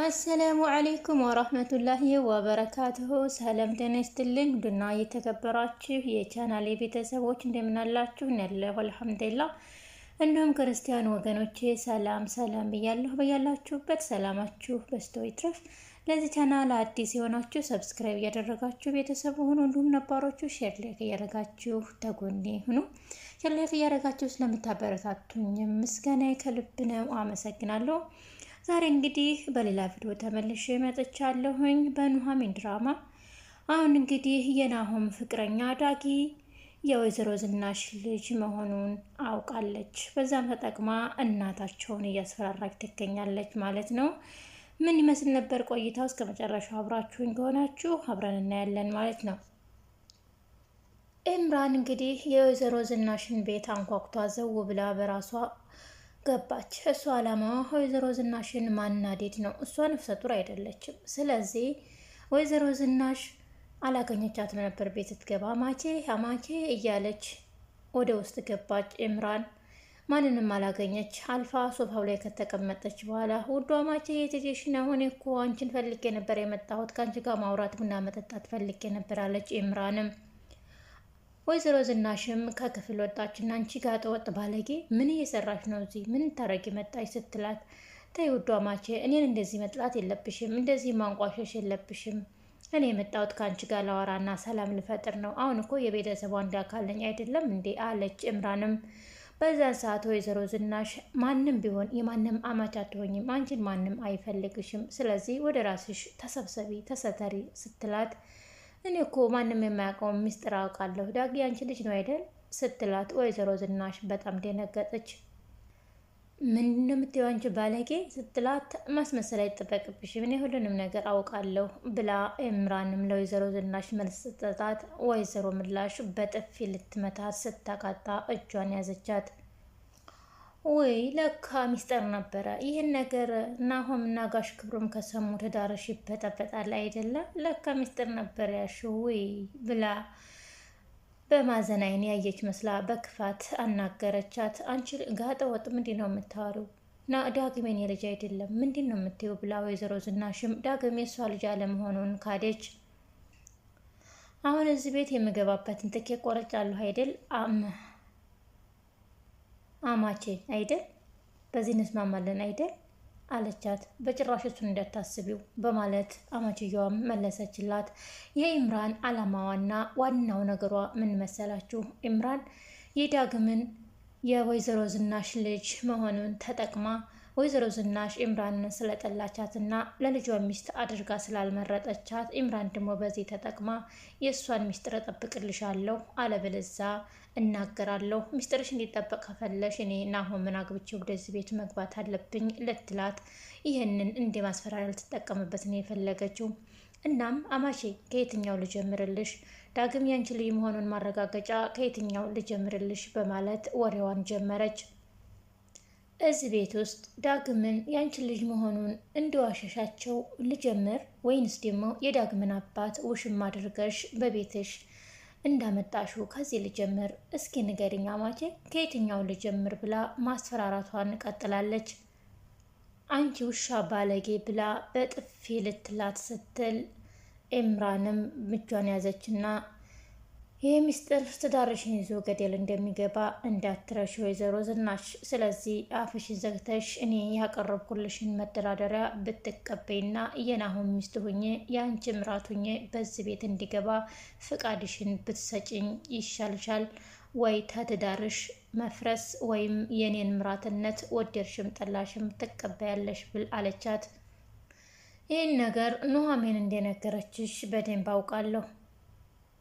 አሰላሙ አለይኩም ወራህመቱላሂ ወበረካቱሁ። ሰላም ጤና ይስጥልኝ። ውድና የተከበራችሁ የቻናሌ ቤተሰቦች እንደምን አላችሁ? ያለሁ አልሐምዱሊላህ። እንዲሁም ክርስቲያን ወገኖቼ ሰላም ብያለሁ። በያላችሁበት ሰላማችሁ በዝቶ ይትረፍ። ለዚህ ቻናል አዲስ የሆናችሁ ሰብስክራይብ እያደረጋችሁ ቤተሰብ ሁኑ። እንዲሁም ነባሮቹ ሼር ላይክ እያደረጋችሁ ተጎኔ ሁኑ። ሼር ላይክ እያደረጋችሁ ስለምታበረታቱኝ ምስጋናዬ ከልብ ነው። አመሰግናለሁ። ዛሬ እንግዲህ በሌላ ቪዲዮ ተመልሼ መጥቻለሁኝ በኑሃሚን ድራማ። አሁን እንግዲህ የናሆም ፍቅረኛ ዳጊ የወይዘሮ ዝናሽ ልጅ መሆኑን አውቃለች። በዛም ተጠቅማ እናታቸውን እያስፈራራች ትገኛለች ማለት ነው። ምን ይመስል ነበር ቆይታው? እስከ መጨረሻው አብራችሁኝ ከሆናችሁ አብረን እናያለን ማለት ነው። ኤምራን እንግዲህ የወይዘሮ ዝናሽን ቤት አንኳኩቷ ዘው ብላ በራሷ ገባች። እሷ አላማዋ ወይዘሮ ዝናሽን ማናዴት ነው። እሷ ነፍሰ ጡር አይደለችም። ስለዚህ ወይዘሮ ዝናሽ አላገኘቻትም ነበር። ቤት ስትገባ አማቼ እያለች ወደ ውስጥ ገባች። ኤምራን ማንንም አላገኘች። አልፋ ሶፋው ላይ ከተቀመጠች በኋላ ውዷ አማቼ የት ሄደሽ ነው? እኔ እኮ አንቺን ፈልጌ ነበር የመጣሁት፣ ከአንቺ ጋር ማውራት ቡና መጠጣት ፈልጌ ነበር አለች። ኤምራንም ወይዘሮ ዝናሽም ከክፍል ወጣችና አንቺ ጋጠ ወጥ ባለጌ ምን እየሰራሽ ነው እዚህ? ምን ታረጊ መጣች ስትላት፣ ተይ ውዷ ማቼ እኔን እንደዚህ መጥላት የለብሽም፣ እንደዚህ ማንቋሸሽ የለብሽም። እኔ የመጣሁት ከአንቺ ጋር ላወራና ሰላም ልፈጥር ነው። አሁን እኮ የቤተሰቧ አንድ አካል ነኝ አይደለም እንዴ አለች። ኤምራንም በዛን ሰዓት ወይዘሮ ዝናሽ ማንም ቢሆን የማንም አማች አትሆኝም፣ አንቺን ማንም አይፈልግሽም። ስለዚህ ወደ ራስሽ ተሰብሰቢ ተሰተሪ ስትላት፣ እኔ እኮ ማንም የማያውቀውን ሚስጥር አውቃለሁ። ዳጊ አንቺ ልጅ ነው አይደል ስትላት፣ ወይዘሮ ዝናሽ በጣም ደነገጠች። ምንድን ነው የምትይው አንቺ ባለጌ ስትላት፣ ማስመሰል አይጠበቅብሽም፣ እኔ ሁሉንም ነገር አውቃለሁ ብላ ኤምራንም ለወይዘሮ ዝናሽ መልስ ስትሰጣት፣ ወይዘሮ ምላሽ በጥፊ ልትመታት ስታቃጣ እጇን ያዘቻት። ወይ ለካ ሚስጥር ነበረ ይህን ነገር ናሆም እና ጋሽ ክብሩም ከሰሙ ትዳርሽ ይበጠበጣል አይደለም? ለካ ሚስጥር ነበር ያልሽው ወይ ብላ በማዘን አይን ያየች መስላ በክፋት አናገረቻት። አንቺ ጋጠ ወጥ ምንድን ነው የምታወሪው? ና ዳግም የኔ ልጅ አይደለም ምንድን ነው የምትይው ብላ ወይዘሮ ዝናሽም ዳግም የሷ ልጅ አለመሆኑን ካደች። አሁን እዚህ ቤት የምገባበትን ትኬት ቆርጫለሁ አይደል አማቼ አይደል? በዚህ እንስማማለን አይደል አለቻት። በጭራሽ እሱን እንዳታስቢው በማለት አማችየዋም መለሰችላት። የኢምራን አላማዋና ዋናው ነገሯ ምን መሰላችሁ? ኢምራን የዳግምን የወይዘሮ ዝናሽ ልጅ መሆኑን ተጠቅማ ወይዘሮ ዝናሽ ኢምራንን ስለጠላቻትና ለልጇ ሚስት አድርጋ ስላልመረጠቻት ኢምራን ደግሞ በዚህ ተጠቅማ የእሷን ሚስጥር እጠብቅልሻለሁ አለበለዚያ እናገራለሁ፣ ሚስጥርሽ እንዲጠበቅ ከፈለሽ እኔ ናሆምን አግብቼ ወደዚህ ቤት መግባት አለብኝ ልትላት፣ ይህንን እንደ ማስፈራሪያ ልትጠቀምበት ነው የፈለገችው። እናም አማቼ ከየትኛው ልጀምርልሽ? ዳግም ያንቺ ልጅ መሆኑን ማረጋገጫ ከየትኛው ልጀምርልሽ? በማለት ወሬዋን ጀመረች። እዚህ ቤት ውስጥ ዳግምን ያንቺ ልጅ መሆኑን እንዲዋሸሻቸው ልጀምር ወይንስ ደግሞ የዳግምን አባት ውሽም አድርገሽ በቤትሽ እንዳመጣሹ ከዚህ ልጀምር? እስኪ ንገሪኝ አማቼ ከየትኛው ልጀምር ብላ ማስፈራራቷን ቀጥላለች። አንቺ ውሻ ባለጌ ብላ በጥፊ ልትላት ስትል ኤምራንም እጇን ያዘችና ይህ ሚስጥር ትዳርሽን ይዞ ገደል እንደሚገባ እንዳትረሽ ወይዘሮ ዝናሽ። ስለዚህ አፍሽን ዘግተሽ እኔ ያቀረብኩልሽን መደራደሪያ ብትቀበይና የናሆም ሚስት ሁኜ የአንቺ ምራት ሁኜ በዚህ ቤት እንዲገባ ፍቃድሽን ብትሰጭኝ ይሻልሻል። ወይ ተትዳርሽ መፍረስ ወይም የኔን ምራትነት ወደድሽም ጠላሽም ትቀበያለሽ ብል አለቻት። ይህን ነገር ኑሃሚን እንደነገረችሽ በደንብ አውቃለሁ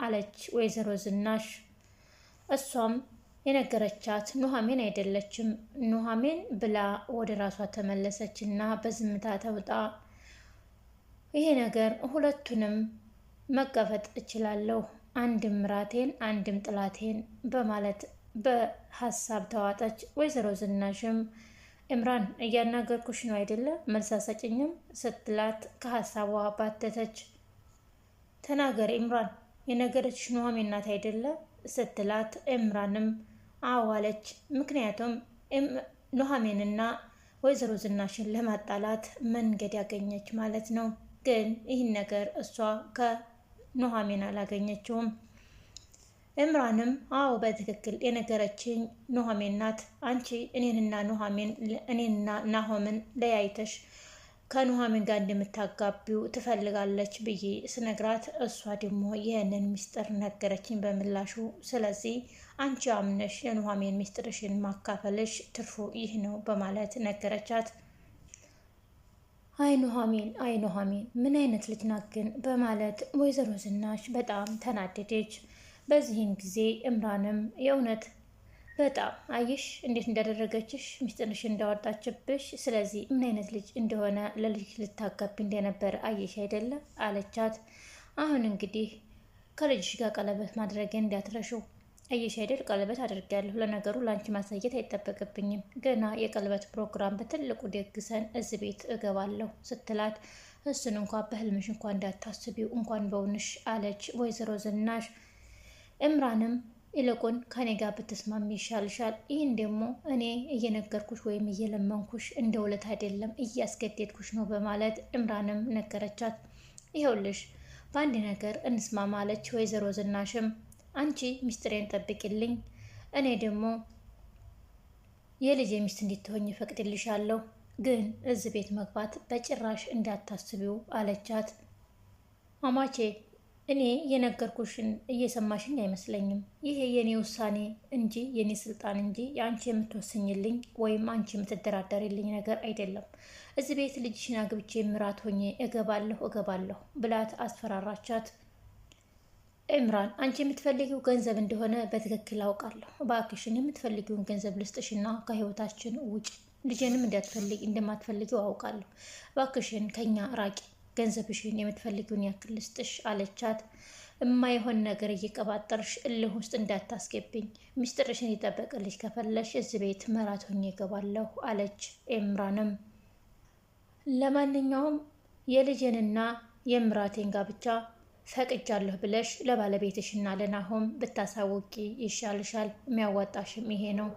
አለች ወይዘሮ ዝናሽ። እሷም የነገረቻት ኑሃሚን አይደለችም። ኑሃሚን ብላ ወደ ራሷ ተመለሰች እና በዝምታ ተውጣ ይሄ ነገር ሁለቱንም መጋፈጥ እችላለሁ፣ አንድም ምራቴን አንድም ጥላቴን በማለት በሀሳብ ተዋጠች። ወይዘሮ ዝናሽም ኤምራን እያናገርኩሽ ነው አይደለ? መልስ አትሰጭኝም ስትላት ከሀሳቧ ባተተች። ተናገር ኤምራን የነገረችሽ ኑሃሚን ናት አይደለ ስትላት ኤምራንም አዋለች። ምክንያቱም ኑሃሚንና ወይዘሮ ዝናሽን ለማጣላት መንገድ ያገኘች ማለት ነው። ግን ይህን ነገር እሷ ከኑሐሚን አላገኘችውም። እምራንም አዎ በትክክል የነገረችኝ ኑሐሚን ናት። አንቺ እኔንና ናሆምን ለያይተሽ ከኑሐሚን ጋር እንደምታጋቢው ትፈልጋለች ብዬ ስነግራት እሷ ደግሞ ይህንን ሚስጥር ነገረችኝ በምላሹ። ስለዚህ አንቺ አምነሽ የኑሐሚን ሚስጥርሽን ማካፈልሽ ትርፉ ይህ ነው በማለት ነገረቻት። አይ ኑሐሚን ምን አይነት ልጅ ናት ግን በማለት ወይዘሮ ዝናሽ በጣም ተናደደች። በዚህን ጊዜ እምራንም የእውነት በጣም አየሽ እንዴት እንዳደረገችሽ ሚስጥርሽ እንዳወጣችብሽ፣ ስለዚህ ምን አይነት ልጅ እንደሆነ ለልጅ ልታጋቢ እንደነበር አየሽ አይደለም አለቻት። አሁን እንግዲህ ከልጅሽ ጋር ቀለበት ማድረግን እንዳትረሺው። አየሽ አይደል ቀለበት አድርጌያለሁ። ለነገሩ ለአንቺ ማሳየት አይጠበቅብኝም። ገና የቀለበት ፕሮግራም በትልቁ ደግሰን እዚህ ቤት እገባለሁ ስትላት እሱን እንኳን በህልምሽ እንኳን እንዳታስቢው እንኳን በውንሽ አለች ወይዘሮ ዝናሽ። እምራንም ይልቁን ከኔ ጋር ብትስማሚ ይሻልሻል። ይህን ደግሞ እኔ እየነገርኩሽ ወይም እየለመንኩሽ እንደ ውለት አይደለም እያስገደድኩሽ ነው በማለት እምራንም ነገረቻት። ይኸውልሽ በአንድ ነገር እንስማማ አለች ወይዘሮ ዝናሽም። አንቺ ሚስጥሬን ጠብቂልኝ፣ እኔ ደግሞ የልጄ ሚስት እንድትሆኝ እፈቅድልሻለሁ፣ ግን እዚህ ቤት መግባት በጭራሽ እንዳታስቢው አለቻት። አማቼ እኔ የነገርኩሽን እየሰማሽኝ አይመስለኝም። ይሄ የኔ ውሳኔ እንጂ የኔ ስልጣን እንጂ የአንቺ የምትወስኝልኝ ወይም አንቺ የምትደራደርልኝ ነገር አይደለም። እዚህ ቤት ልጅሽን አግብቼ ምራት ሆኜ እገባለሁ ብላት አስፈራራቻት። እምራን አንቺ የምትፈልጊው ገንዘብ እንደሆነ በትክክል አውቃለሁ። እባክሽን የምትፈልጊውን ገንዘብ ልስጥሽና ከህይወታችን ውጭ፣ ልጄንም እንደማትፈልጊው አውቃለሁ። እባክሽን ከኛ ራቂ፣ ገንዘብሽን የምትፈልጊውን ያክል ልስጥሽ አለቻት። የማይሆን ነገር እየቀባጠርሽ እልህ ውስጥ እንዳታስገብኝ፣ ሚስጥርሽን ይጠበቅልሽ ከፈለሽ እዚህ ቤት መራት ሆኜ እገባለሁ አለች። ኤምራንም ለማንኛውም የልጄንና የምራቴን ጋብቻ ፈቅጃለሁ ብለሽ ለባለቤትሽና ለናሆም ብታሳውቂ ይሻልሻል፣ የሚያዋጣሽም ይሄ ነው።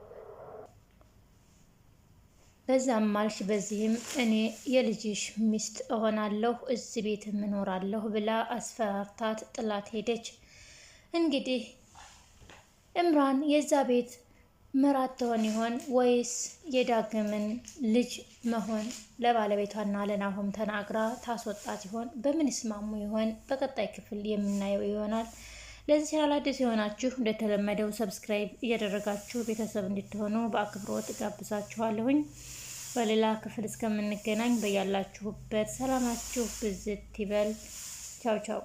በዛም ማልሽ በዚህም እኔ የልጅሽ ሚስት እሆናለሁ እዚህ ቤት እኖራለሁ ብላ አስፈራርታት ጥላት ሄደች። እንግዲህ እምራን የዛ ቤት ምራት ትሆን ይሆን ወይስ የዳግምን ልጅ መሆን ለባለቤቷና ለናሆም ተናግራ ታስወጣት ይሆን? በምን ይስማሙ ይሆን? በቀጣይ ክፍል የምናየው ይሆናል። ለዚህ ቻናል አዲስ የሆናችሁ እንደተለመደው ሰብስክራይብ እያደረጋችሁ ቤተሰብ እንድትሆኑ በአክብሮት ጋብዛችኋለሁኝ። በሌላ ክፍል እስከምንገናኝ በያላችሁበት ሰላማችሁ ብዝት ይበል። ቻው ቻው።